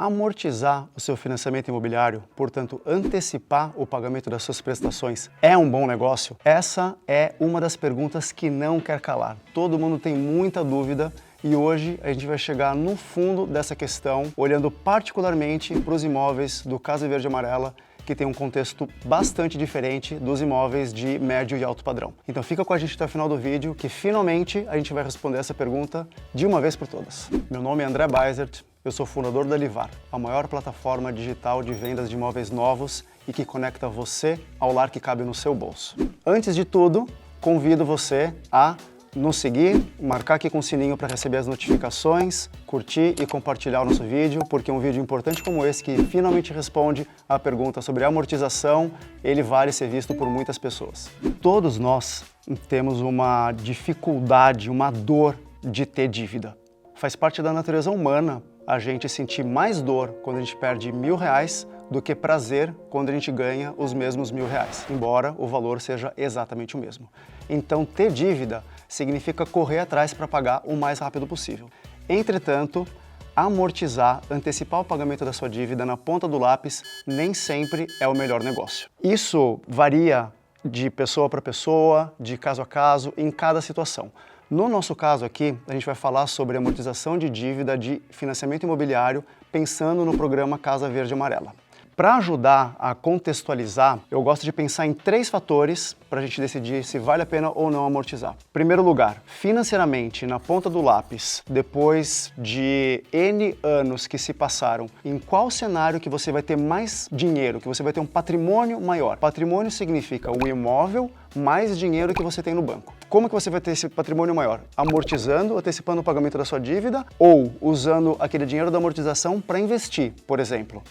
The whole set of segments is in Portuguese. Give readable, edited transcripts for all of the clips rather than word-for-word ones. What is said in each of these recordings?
Amortizar o seu financiamento imobiliário, portanto, antecipar o pagamento das suas prestações, é um bom negócio? Essa é uma das perguntas que não quer calar. Todo mundo tem muita dúvida e hoje a gente vai chegar no fundo dessa questão, olhando particularmente para os imóveis do Casa Verde e Amarela, que tem um contexto bastante diferente dos imóveis de médio e alto padrão. Então fica com a gente até o final do vídeo, que finalmente a gente vai responder essa pergunta de uma vez por todas. Meu nome é André Beisert, eu sou fundador da Livar, a maior plataforma digital de vendas de imóveis novos e que conecta você ao lar que cabe no seu bolso. Antes de tudo, convido você a nos seguir, marcar aqui com o sininho para receber as notificações, curtir e compartilhar o nosso vídeo, porque um vídeo importante como esse, que finalmente responde à pergunta sobre amortização, ele vale ser visto por muitas pessoas. Todos nós temos uma dificuldade, uma dor de ter dívida. Faz parte da natureza humana a gente sentir mais dor quando a gente perde R$1.000 do que prazer quando a gente ganha os mesmos R$1.000, embora o valor seja exatamente o mesmo. Então, ter dívida significa correr atrás para pagar o mais rápido possível. Entretanto, amortizar, antecipar o pagamento da sua dívida na ponta do lápis nem sempre é o melhor negócio. Isso varia de pessoa para pessoa, de caso a caso, em cada situação. No nosso caso aqui, a gente vai falar sobre amortização de dívida de financiamento imobiliário pensando no programa Casa Verde e Amarela. Para ajudar a contextualizar, eu gosto de pensar em 3 fatores para a gente decidir se vale a pena ou não amortizar. Primeiro lugar, financeiramente, na ponta do lápis, depois de N anos que se passaram, em qual cenário que você vai ter mais dinheiro, que você vai ter um patrimônio maior? Patrimônio significa o imóvel mais dinheiro que você tem no banco. Como que você vai ter esse patrimônio maior? Amortizando, antecipando o pagamento da sua dívida ou usando aquele dinheiro da amortização para investir, por exemplo?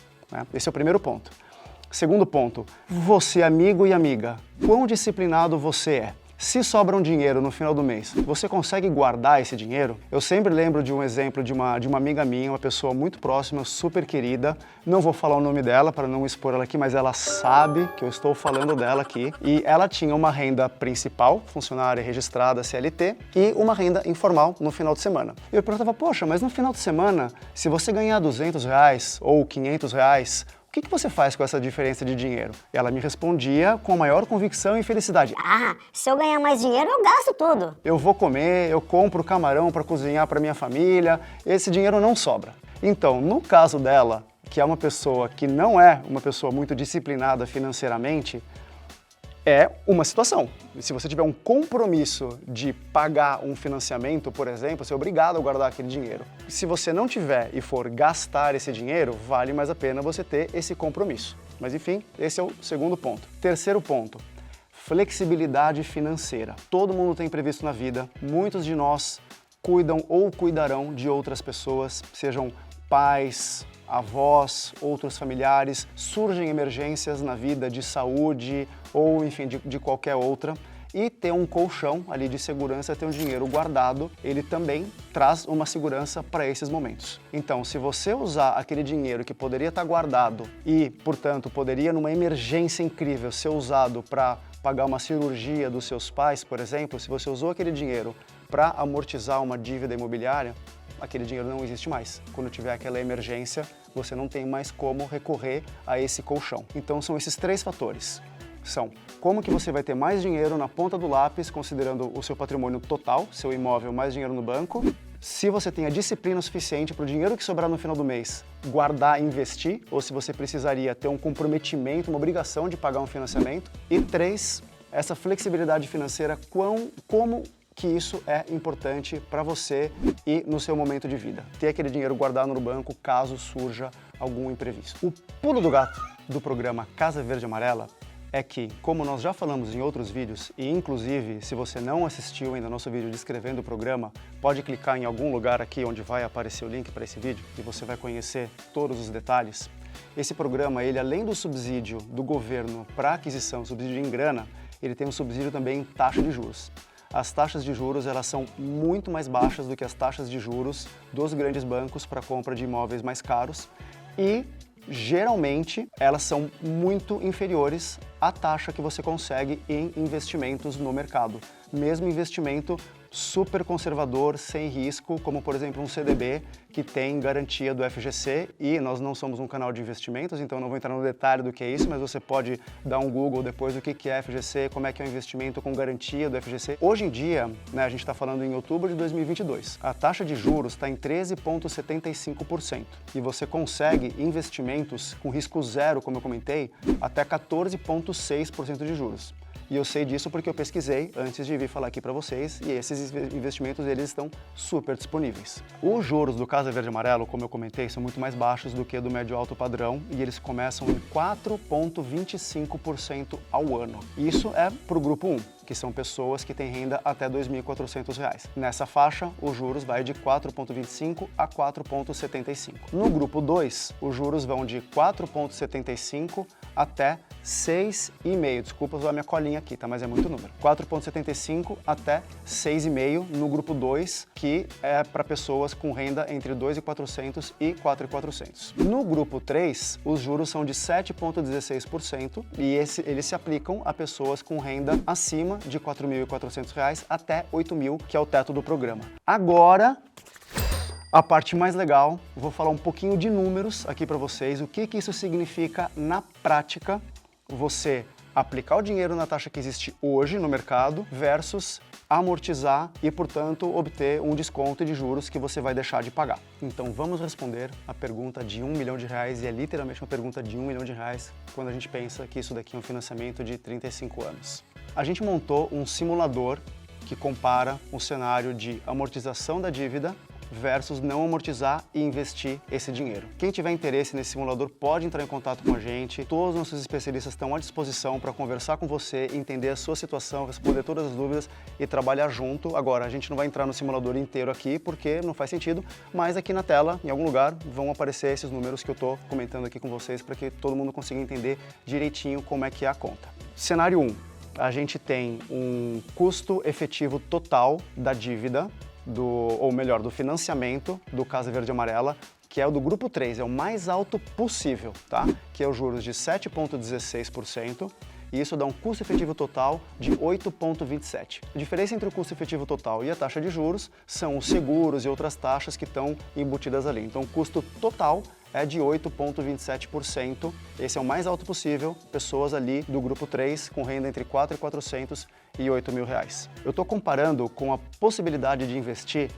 Esse é o primeiro ponto. Segundo ponto, você, amigo e amiga, quão disciplinado você é? Se sobra um dinheiro no final do mês, você consegue guardar esse dinheiro? Eu sempre lembro de um exemplo de uma amiga minha, uma pessoa muito próxima, super querida. Não vou falar o nome dela para não expor ela aqui, mas ela sabe que eu estou falando dela aqui. E ela tinha uma renda principal, funcionária registrada, CLT, e uma renda informal no final de semana. Eu perguntava, poxa, mas no final de semana, se você ganhar R$200 ou R$500, o que você faz com essa diferença de dinheiro? Ela me respondia com a maior convicção e felicidade. Se eu ganhar mais dinheiro, eu gasto tudo. Eu vou comer, eu compro camarão para cozinhar para minha família, esse dinheiro não sobra. Então, no caso dela, que é uma pessoa que não é uma pessoa muito disciplinada financeiramente, é uma situação. Se você tiver um compromisso de pagar um financiamento, por exemplo, você é obrigado a guardar aquele dinheiro. Se você não tiver e for gastar esse dinheiro, vale mais a pena você ter esse compromisso. Mas enfim, esse é o segundo ponto. Terceiro ponto, flexibilidade financeira. Todo mundo tem imprevisto na vida, muitos de nós cuidam ou cuidarão de outras pessoas, sejam pais, avós, outros familiares, surgem emergências na vida de saúde ou, enfim, de qualquer outra. E ter um colchão ali de segurança, ter um dinheiro guardado, ele também traz uma segurança para esses momentos. Então, se você usar aquele dinheiro que poderia estar guardado e, portanto, poderia numa emergência incrível ser usado para pagar uma cirurgia dos seus pais, por exemplo, se você usou aquele dinheiro para amortizar uma dívida imobiliária, aquele dinheiro não existe mais. Quando tiver aquela emergência, você não tem mais como recorrer a esse colchão. Então são esses 3 fatores. São como que você vai ter mais dinheiro na ponta do lápis, considerando o seu patrimônio total, seu imóvel mais dinheiro no banco. Se você tem a disciplina suficiente para o dinheiro que sobrar no final do mês guardar e investir, ou se você precisaria ter um comprometimento, uma obrigação de pagar um financiamento. E 3, essa flexibilidade financeira, como que isso é importante para você e no seu momento de vida. Ter aquele dinheiro guardado no banco caso surja algum imprevisto. O pulo do gato do programa Casa Verde e Amarela é que, como nós já falamos em outros vídeos, e inclusive se você não assistiu ainda nosso vídeo descrevendo o programa, pode clicar em algum lugar aqui onde vai aparecer o link para esse vídeo e você vai conhecer todos os detalhes. Esse programa, ele além do subsídio do governo para aquisição, subsídio em grana, ele tem um subsídio também em taxa de juros. As taxas de juros, elas são muito mais baixas do que as taxas de juros dos grandes bancos para compra de imóveis mais caros e geralmente elas são muito inferiores à taxa que você consegue em investimentos no mercado. Mesmo investimento super conservador, sem risco, como por exemplo um CDB que tem garantia do FGC, e nós não somos um canal de investimentos, então não vou entrar no detalhe do que é isso, mas você pode dar um Google depois do que é FGC, como é que é um investimento com garantia do FGC. Hoje em dia, né, a gente está falando em outubro de 2022, a taxa de juros está em 13,75% e você consegue investimentos com risco zero, como eu comentei, até 14,6% de juros. E eu sei disso porque eu pesquisei antes de vir falar aqui para vocês, e esses investimentos eles estão super disponíveis. Os juros do Casa Verde e Amarelo, como eu comentei, são muito mais baixos do que do médio alto padrão, e eles começam em 4,25% ao ano. Isso é para o grupo 1, que são pessoas que têm renda até R$ 2.400. Nessa faixa, os juros vai de 4,25% a 4,75%. No grupo 2, os juros vão de 4,75% até 6,5%. Desculpa usar minha colinha aqui, tá? Mas é muito número. 4,75% até 6,5% no grupo 2, que é para pessoas com renda entre 2.400 e 4.400. No grupo 3, os juros são de 7,16% e eles se aplicam a pessoas com renda acima de R$ 4.400 até R$ 8.000, que é o teto do programa. Agora, a parte mais legal, vou falar um pouquinho de números aqui para vocês, o que isso significa na prática, você aplicar o dinheiro na taxa que existe hoje no mercado versus amortizar e, portanto, obter um desconto de juros que você vai deixar de pagar. Então vamos responder a pergunta de R$ 1 milhão, e é literalmente uma pergunta de R$ 1 milhão quando a gente pensa que isso daqui é um financiamento de 35 anos. A gente montou um simulador que compara um cenário de amortização da dívida versus não amortizar e investir esse dinheiro. Quem tiver interesse nesse simulador pode entrar em contato com a gente. Todos os nossos especialistas estão à disposição para conversar com você, entender a sua situação, responder todas as dúvidas e trabalhar junto. Agora, a gente não vai entrar no simulador inteiro aqui porque não faz sentido, mas aqui na tela, em algum lugar, vão aparecer esses números que eu estou comentando aqui com vocês para que todo mundo consiga entender direitinho como é que é a conta. Cenário 1. A gente tem um custo efetivo total da dívida, do financiamento do Casa Verde e Amarela, que é o do grupo 3, é o mais alto possível, tá? Que é os juros de 7,16%, e isso dá um custo efetivo total de 8,27%. A diferença entre o custo efetivo total e a taxa de juros são os seguros e outras taxas que estão embutidas ali. Então o custo total é de 8,27%. Esse é o mais alto possível, pessoas ali do grupo 3 com renda entre 4.400 e R$ 8.000. Eu estou comparando com a possibilidade de investir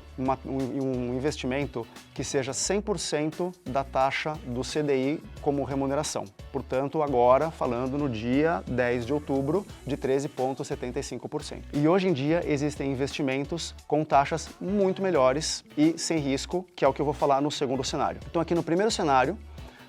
um investimento que seja 100% da taxa do CDI como remuneração. Portanto, agora falando no dia 10 de outubro de 13,75%. E hoje em dia existem investimentos com taxas muito melhores e sem risco, que é o que eu vou falar no segundo cenário. Então aqui no primeiro cenário,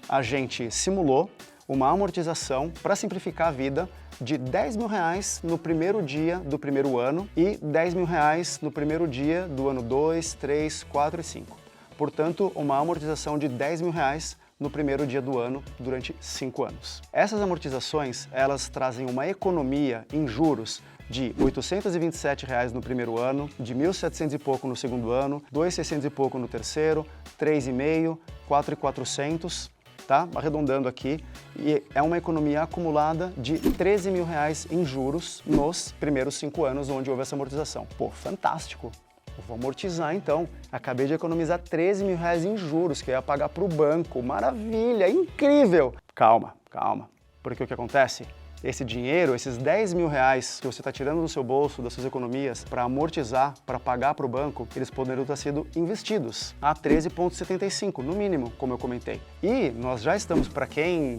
a gente simulou uma amortização para simplificar a vida de R$ 10.000 no primeiro dia do primeiro ano e R$ 10.000 no primeiro dia do ano 2, 3, 4 e 5. Portanto, uma amortização de R$ 10.000 no primeiro dia do ano durante 5 anos. Essas amortizações, elas trazem uma economia em juros de R$ 827 no primeiro ano, de R$ 1.700 e pouco no segundo ano, R$ 2.600 e pouco no terceiro, R$ 3.500, R$ 4.400, tá? Arredondando aqui, e é uma economia acumulada de R$ 13.000 em juros nos primeiros 5 anos onde houve essa amortização. Pô, fantástico! Eu vou amortizar então. Acabei de economizar R$ 13.000 em juros que eu ia pagar para o banco. Maravilha, incrível! Calma, calma, porque o que acontece? Esse dinheiro, esses R$ 10.000 que você está tirando do seu bolso, das suas economias, para amortizar, para pagar para o banco, eles poderiam ter sido investidos a 13,75, no mínimo, como eu comentei. E nós já estamos, para quem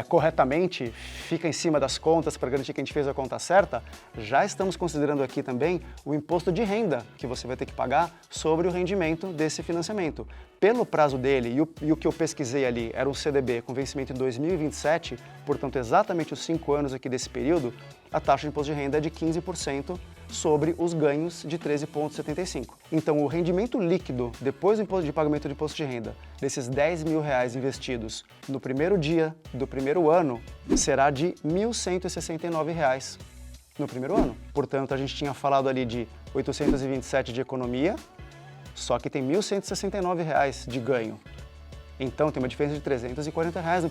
corretamente fica em cima das contas para garantir que a gente fez a conta certa, já estamos considerando aqui também o imposto de renda que você vai ter que pagar sobre o rendimento desse financiamento. Pelo prazo dele, e o que eu pesquisei ali era um CDB com vencimento em 2027, portanto exatamente os 5 anos aqui desse período, a taxa de imposto de renda é de 15% sobre os ganhos de 13,75. Então o rendimento líquido depois do pagamento de imposto de renda desses R$ 10.000 investidos no primeiro dia do primeiro ano será de R$ 1.169 no primeiro ano. Portanto, a gente tinha falado ali de 827 de economia, só que tem R$ 1.169 de ganho. Então tem uma diferença de R$340 no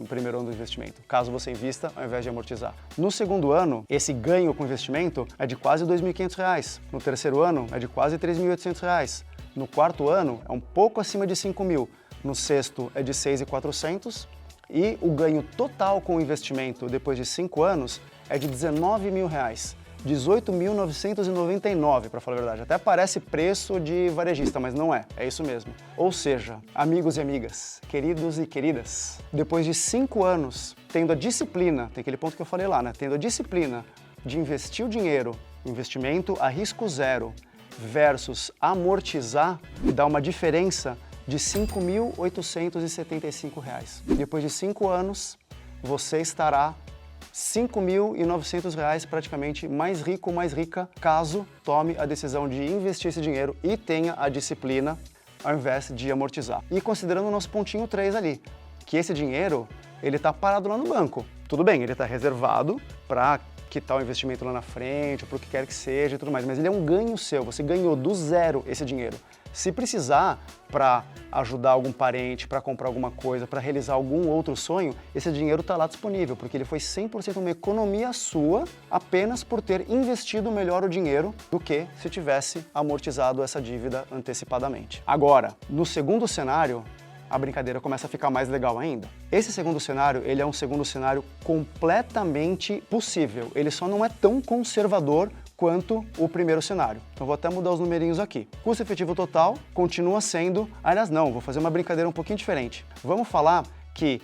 primeiro ano do investimento, caso você invista ao invés de amortizar. No segundo ano, esse ganho com investimento é de quase R$2.500. No terceiro ano, é de quase R$3.800. No quarto ano, é um pouco acima de R$5.000. No sexto, é de R$6.400. E o ganho total com o investimento depois de 5 anos é de R$19.000. R$18.999, para falar a verdade. Até parece preço de varejista, mas não é. É isso mesmo. Ou seja, amigos e amigas, queridos e queridas, depois de 5 anos, tendo a disciplina, tem aquele ponto que eu falei lá, né? Tendo a disciplina de investir o dinheiro, investimento a risco zero, versus amortizar, dá uma diferença de R$5.875. Depois de 5 anos, você estará R$5.900 praticamente mais rico ou mais rica, caso tome a decisão de investir esse dinheiro e tenha a disciplina ao invés de amortizar. E considerando o nosso pontinho 3 ali, que esse dinheiro, ele está parado lá no banco. Tudo bem, ele está reservado para quitar o investimento lá na frente, ou para o que quer que seja e tudo mais, mas ele é um ganho seu, você ganhou do zero esse dinheiro. Se precisar para ajudar algum parente, para comprar alguma coisa, para realizar algum outro sonho, esse dinheiro está lá disponível, porque ele foi 100% uma economia sua apenas por ter investido melhor o dinheiro do que se tivesse amortizado essa dívida antecipadamente. Agora, no segundo cenário, a brincadeira começa a ficar mais legal ainda. Esse segundo cenário, ele é um segundo cenário completamente possível. Ele só não é tão conservador quanto o primeiro cenário. Então vou até mudar os numerinhos aqui. Custo efetivo total continua sendo... Aliás, não, vou fazer uma brincadeira um pouquinho diferente. Vamos falar que,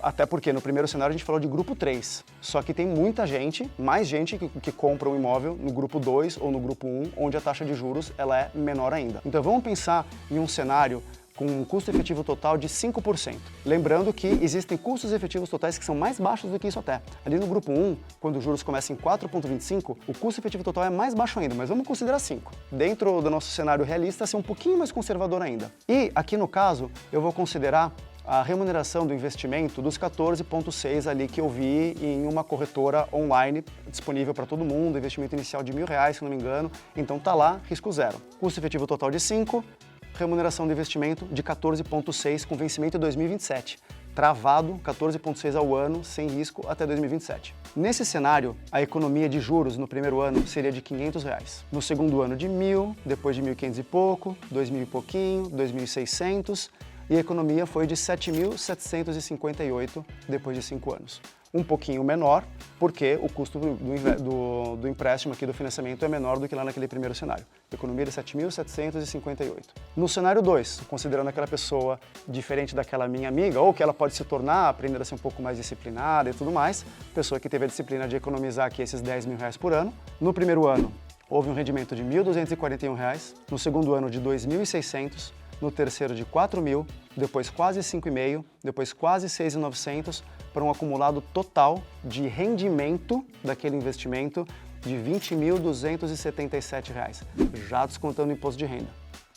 até porque no primeiro cenário a gente falou de grupo 3, só que tem muita gente, mais gente que compra um imóvel no grupo 2 ou no grupo 1, onde a taxa de juros ela é menor ainda. Então vamos pensar em um cenário com um custo efetivo total de 5%. Lembrando que existem custos efetivos totais que são mais baixos do que isso até. Ali no grupo 1, quando os juros começam em 4,25, o custo efetivo total é mais baixo ainda, mas vamos considerar 5. Dentro do nosso cenário realista, ser um pouquinho mais conservador ainda. E aqui no caso, eu vou considerar a remuneração do investimento dos 14,6 ali que eu vi em uma corretora online disponível para todo mundo, investimento inicial de R$1.000, se não me engano, então tá lá, risco zero. Custo efetivo total de 5, remuneração do investimento de 14,6 com vencimento em 2027. Travado, 14,6 ao ano, sem risco, até 2027. Nesse cenário, a economia de juros no primeiro ano seria de R$500. No segundo ano de 1.000, depois de 1.500 e pouco, 2.000 e pouquinho, 2.600, e a economia foi de 7.758 depois de 5 anos. Um pouquinho menor, porque o custo do empréstimo aqui do financiamento é menor do que lá naquele primeiro cenário. Economia de 7.758. No cenário 2, considerando aquela pessoa diferente daquela minha amiga, ou que ela pode se tornar, aprender a ser um pouco mais disciplinada e tudo mais, pessoa que teve a disciplina de economizar aqui esses R$10.000 por ano. No primeiro ano, houve um rendimento de R$1.241, no segundo ano de R$2.600, no terceiro de 4.000, depois quase 5,5, depois quase 6.900, para um acumulado total de rendimento daquele investimento de R$20.277, já descontando o imposto de renda.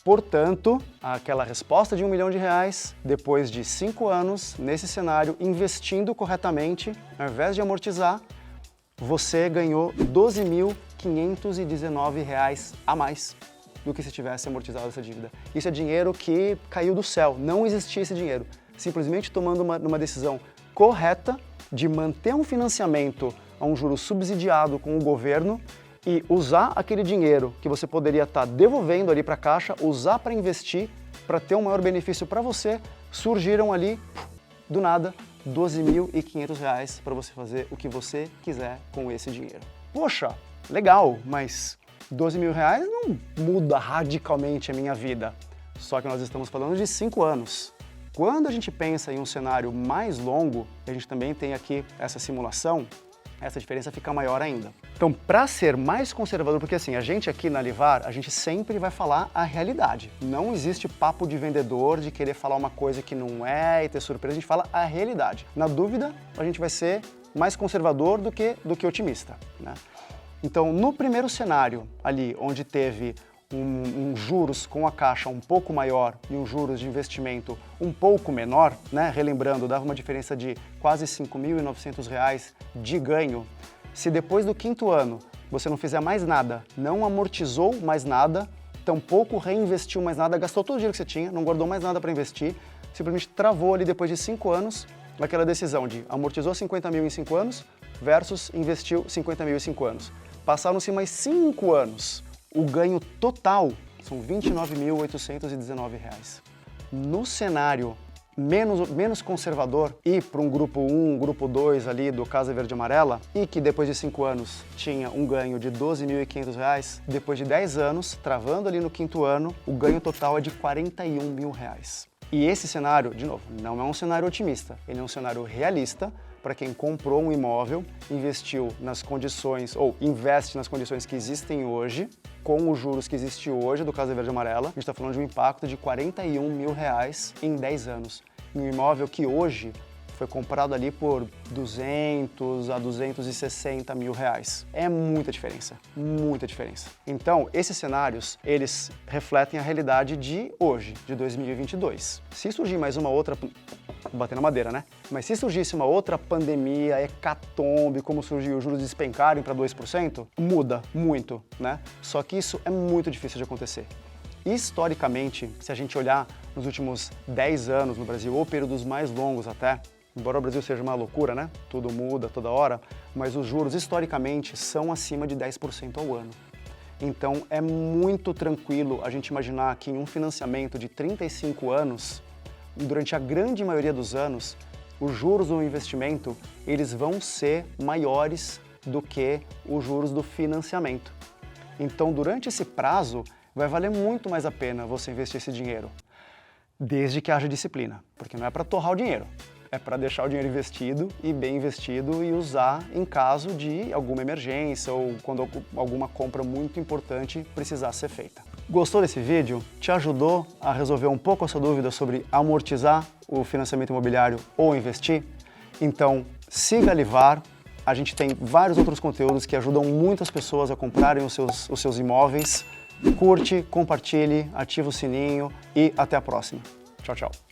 Portanto, aquela resposta de R$1 milhão, depois de 5 anos, nesse cenário, investindo corretamente, ao invés de amortizar, você ganhou R$12.519 a mais do que se tivesse amortizado essa dívida. Isso é dinheiro que caiu do céu, não existia esse dinheiro. Simplesmente tomando uma decisão correta de manter um financiamento a um juro subsidiado com o governo e usar aquele dinheiro que você poderia estar devolvendo ali para a Caixa, usar para investir, para ter um maior benefício para você, surgiram ali, do nada, R$12.500 para você fazer o que você quiser com esse dinheiro. Poxa, legal, mas R$12.000 não muda radicalmente a minha vida. Só que nós estamos falando de 5 anos. Quando a gente pensa em um cenário mais longo, a gente também tem aqui essa simulação, essa diferença fica maior ainda. Então, para ser mais conservador, porque assim, a gente aqui na Livar, a gente sempre vai falar a realidade. Não existe papo de vendedor, de querer falar uma coisa que não é e ter surpresa, a gente fala a realidade. Na dúvida, a gente vai ser mais conservador do que otimista, né? Então, no primeiro cenário, ali onde teve um juros com a Caixa um pouco maior e um juros de investimento um pouco menor, né? Relembrando, dava uma diferença de quase R$5.900 de ganho. Se depois do 5º ano você não fizer mais nada, não amortizou mais nada, tampouco reinvestiu mais nada, gastou todo o dinheiro que você tinha, não guardou mais nada para investir, simplesmente travou ali depois de 5 anos, naquela decisão de amortizou 50 mil em 5 anos versus investiu 50 mil em 5 anos. Passaram-se mais 5 anos, o ganho total são R$ 29.819. No cenário menos conservador e para um grupo 1, grupo 2 ali do Casa Verde e Amarela e que depois de 5 anos tinha um ganho de R$ 12.500, depois de 10 anos, travando ali no 5º ano, o ganho total é de R$ 41 mil. E esse cenário, de novo, não é um cenário otimista, ele é um cenário realista para quem comprou um imóvel, investiu nas condições, ou investe nas condições que existem hoje, com os juros que existe hoje do Casa Verde e Amarela. A gente está falando de um impacto de R$ 41 mil em 10 anos. Em um imóvel que hoje foi comprado ali por 200 a 260 mil reais. É muita diferença, muita diferença. Então, esses cenários, eles refletem a realidade de hoje, de 2022. Se surgir mais uma outra, batendo na madeira, né? Mas se surgisse uma outra pandemia, hecatombe, como surgiu, os juros despencarem para 2%, muda muito, né? Só que isso é muito difícil de acontecer. Historicamente, se a gente olhar nos últimos 10 anos no Brasil, ou períodos mais longos até, embora o Brasil seja uma loucura, né? Tudo muda toda hora, mas os juros historicamente são acima de 10% ao ano. Então é muito tranquilo a gente imaginar que em um financiamento de 35 anos, durante a grande maioria dos anos, os juros do investimento eles vão ser maiores do que os juros do financiamento. Então, durante esse prazo, vai valer muito mais a pena você investir esse dinheiro, desde que haja disciplina, porque não é para torrar o dinheiro. É para deixar o dinheiro investido e bem investido e usar em caso de alguma emergência ou quando alguma compra muito importante precisar ser feita. Gostou desse vídeo? Te ajudou a resolver um pouco a sua dúvida sobre amortizar o financiamento imobiliário ou investir? Então, siga a Livar. A gente tem vários outros conteúdos que ajudam muitas pessoas a comprarem os seus imóveis. Curte, compartilhe, ativa o sininho e até a próxima. Tchau, tchau.